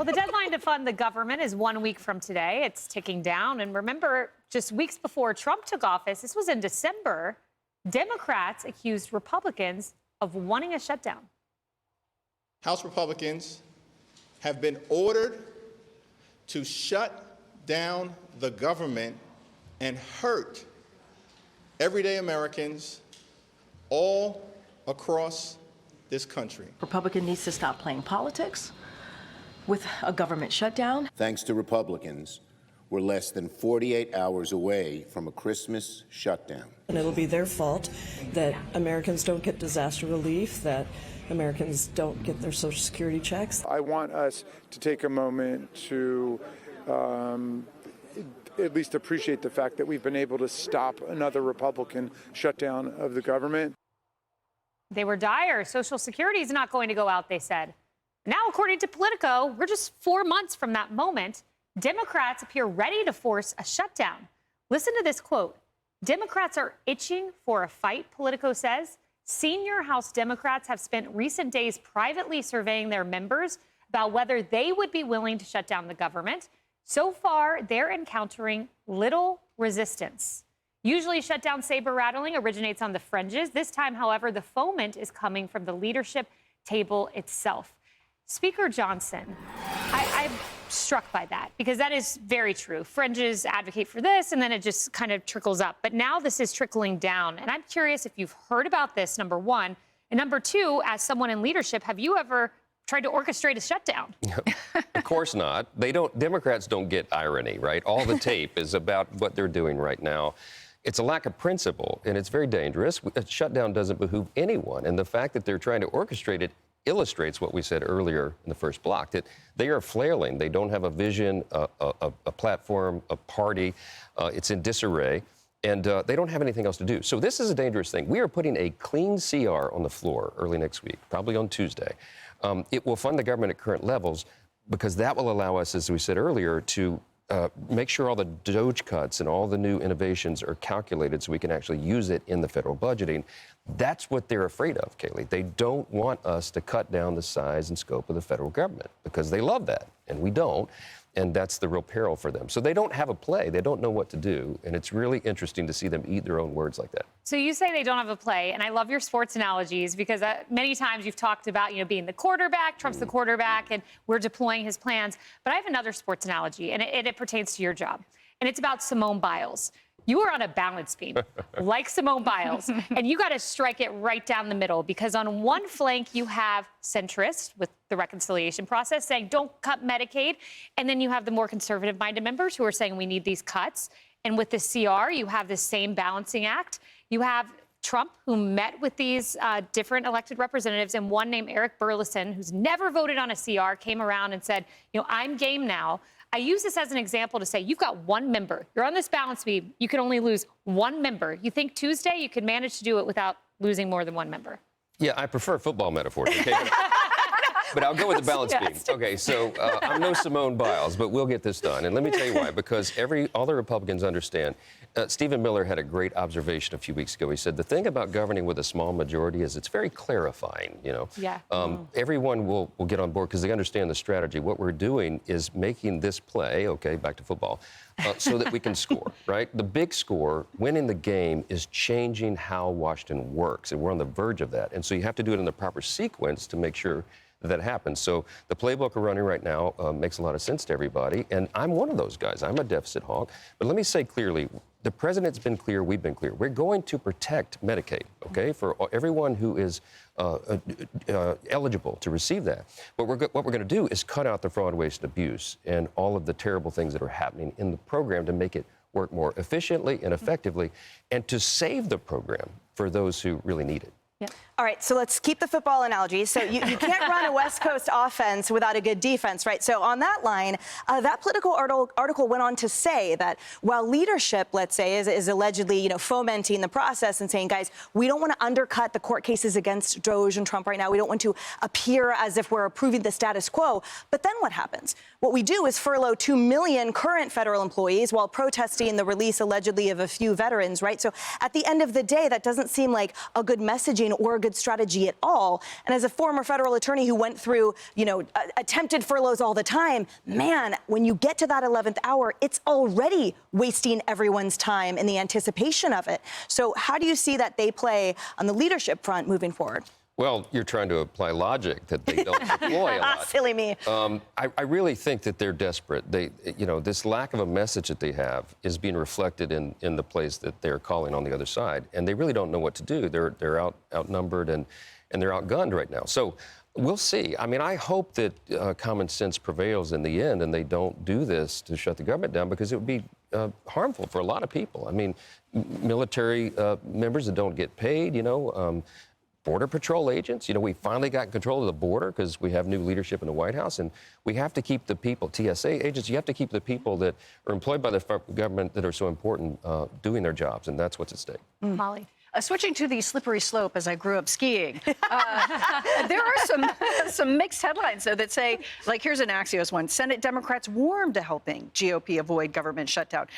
Well, the deadline to fund the government is 1 week from today. It's ticking down. And remember, just weeks before Trump took office, this was in December, Democrats accused Republicans of wanting a shutdown. House Republicans have been ordered to shut down the government and hurt everyday Americans all across this country. Republican needs to stop playing politics with a government shutdown. Thanks to Republicans, we're less than 48 hours away from a Christmas shutdown. And it'll be their fault that Americans don't get disaster relief, that Americans don't get their Social Security checks. I want us to take a moment to at least appreciate the fact that we've been able to stop another Republican shutdown of the government. They were dire. Social Security is not going to go out, they said. Now, according to Politico, we're just 4 months from that moment. Democrats appear ready to force a shutdown. Listen to this quote. Democrats are itching for a fight, Politico says. Senior House Democrats have spent recent days privately surveying their members about whether they would be willing to shut down the government. So far, they're encountering little resistance. Usually, shutdown saber rattling originates on the fringes. This time, however, the foment is coming from the leadership table itself. Speaker Johnson, I'm struck by that because that is very true. Fringes advocate for this, and then it just kind of trickles up. But now this is trickling down. And I'm curious if you've heard about this, number one. And number two, as someone in leadership, have you ever tried to orchestrate a shutdown? Of course not. Democrats don't get irony, right? All the tape is about what they're doing right now. It's a lack of principle, and it's very dangerous. A shutdown doesn't behoove anyone. And the fact that they're trying to orchestrate it illustrates what we said earlier in the first block, that they are flailing. They don't have a vision, a platform, a party. It's in disarray, and they don't have anything else to do. So this is a dangerous thing. We are putting a clean CR on the floor early next week, probably on Tuesday. It will fund the government at current levels because that will allow us, as we said earlier, to make sure all the DOGE cuts and all the new innovations are calculated so we can actually use it in the federal budgeting. That's what they're afraid of, Kayleigh. They don't want us to cut down the size and scope of the federal government because they love that, and we don't. And that's the real peril for them. So they don't have a play. They don't know what to do. And it's really interesting to see them eat their own words like that. So you say they don't have a play, and I love your sports analogies because many times you've talked about, being the quarterback, Trump's the quarterback, and we're deploying his plans. But I have another sports analogy, and it pertains to your job. And it's about Simone Biles. You are on a balance beam, like Simone Biles, and you got to strike it right down the middle because on one flank you have centrists with the reconciliation process saying don't cut Medicaid, and then you have the more conservative-minded members who are saying we need these cuts. And with the CR, you have the same balancing act. You have Trump, who met with these different elected representatives, and one named Eric Burleson, who's never voted on a CR, came around and said, I'm game now. I use this as an example to say you've got one member. You're on this balance beam. You can only lose one member. You think Tuesday you could manage to do it without losing more than one member? Yeah, I prefer football metaphors. Okay? But I'll go with the balance beam. Okay, so I'm no Simone Biles, but we'll get this done. And let me tell you why. Because all the Republicans understand. Stephen Miller had a great observation a few weeks ago. He said the thing about governing with a small majority is it's very clarifying. Yeah. Everyone will get on board because they understand the strategy. What we're doing is making this play, okay, back to football, so that we can score, right? The big score, winning the game, is changing how Washington works, and we're on the verge of that. And so you have to do it in the proper sequence to make sure that happens. So the playbook we're running right now makes a lot of sense to everybody, and I'm one of those guys. I'm a deficit hawk. But let me say clearly, the president's been clear, we've been clear. We're going to protect Medicaid, okay, for everyone who is eligible to receive that. But what we're going to do is cut out the fraud, waste, and abuse and all of the terrible things that are happening in the program to make it work more efficiently and effectively and to save the program for those who really need it. Yeah. All right, so let's keep the football analogy. So you can't run a West Coast offense without a good defense, right? So on that line, that Politico article went on to say that while leadership, let's say, is allegedly, fomenting the process and saying, guys, we don't want to undercut the court cases against DOGE and Trump right now. We don't want to appear as if we're approving the status quo. But then what happens? What we do is furlough 2 million current federal employees while protesting the release allegedly of a few veterans, right? So at the end of the day, that doesn't seem like a good messaging or good strategy at all. And as a former federal attorney who went through, attempted furloughs all the time, man, when you get to that 11th hour, it's already wasting everyone's time in the anticipation of it. So how do you see that they play on the leadership front moving forward? Well, you're trying to apply logic that they don't deploy a lot. Silly me. I really think that they're desperate. This lack of a message that they have is being reflected in the place that they're calling on the other side, and they really don't know what to do. They're outnumbered and they're outgunned right now. So we'll see. I mean, I hope that common sense prevails in the end, and they don't do this to shut the government down, because it would be harmful for a lot of people. I mean, military members that don't get paid, Border Patrol agents. We finally got control of the border because we have new leadership in the White House, and we have to keep the people, TSA agents, you have to keep the people that are employed by the government that are so important doing their jobs, and that's what's at stake. Molly. Switching to the slippery slope, as I grew up skiing, there are some mixed headlines, though, that say, like, here's an Axios one: Senate Democrats warm to helping GOP avoid government shutdown.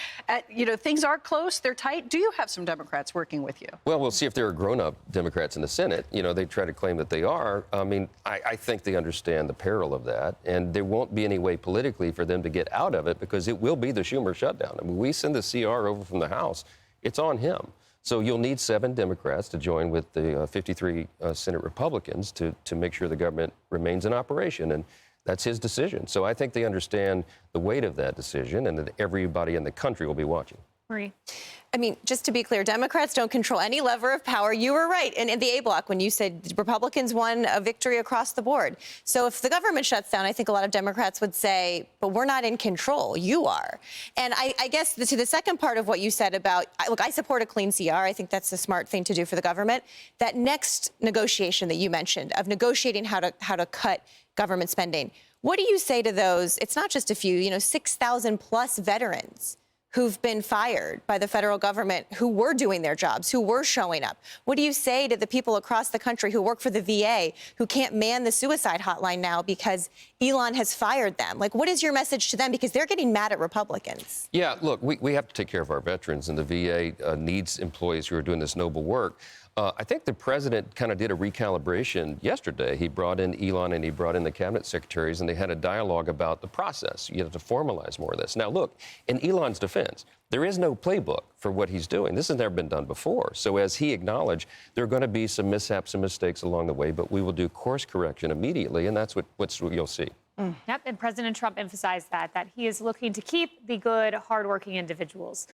Things are close, they're tight. Do you have some Democrats working with you? Well, we'll see if there are grown-up Democrats in the Senate. They try to claim that they are. I mean, I think they understand the peril of that, and there won't be any way politically for them to get out of it, because it will be the Schumer shutdown. I mean, we send the CR over from the House, it's on him. So you'll need 7 Democrats to join with the 53 Senate Republicans to make sure the government remains in operation, and that's his decision. So I think they understand the weight of that decision, and that everybody in the country will be watching. Marie. I mean, just to be clear, Democrats don't control any lever of power. You were right in the A block when you said Republicans won a victory across the board. So if the government shuts down, I think a lot of Democrats would say, but we're not in control. You are. And I guess to the second part of what you said about, look, I support a clean CR. I think that's the smart thing to do for the government. That next negotiation that you mentioned of negotiating how to cut government spending. What do you say to those? It's not just a few, 6,000 plus veterans who've been fired by the federal government, who were doing their jobs, who were showing up. What do you say to the people across the country who work for the VA, who can't man the suicide hotline now because Elon has fired them? Like, what is your message to them? Because they're getting mad at Republicans. Yeah, look, we have to take care of our veterans, and the VA needs employees who are doing this noble work. I think the president kind of did a recalibration yesterday. He brought in Elon and he brought in the cabinet secretaries, and they had a dialogue about the process. You have to formalize more of this. Now, look, in Elon's defense, there is no playbook for what he's doing. This has never been done before. So as he acknowledged, there are going to be some mishaps and mistakes along the way, but we will do course correction immediately, and that's what you'll see. Yep, and President Trump emphasized that he is looking to keep the good, hardworking individuals.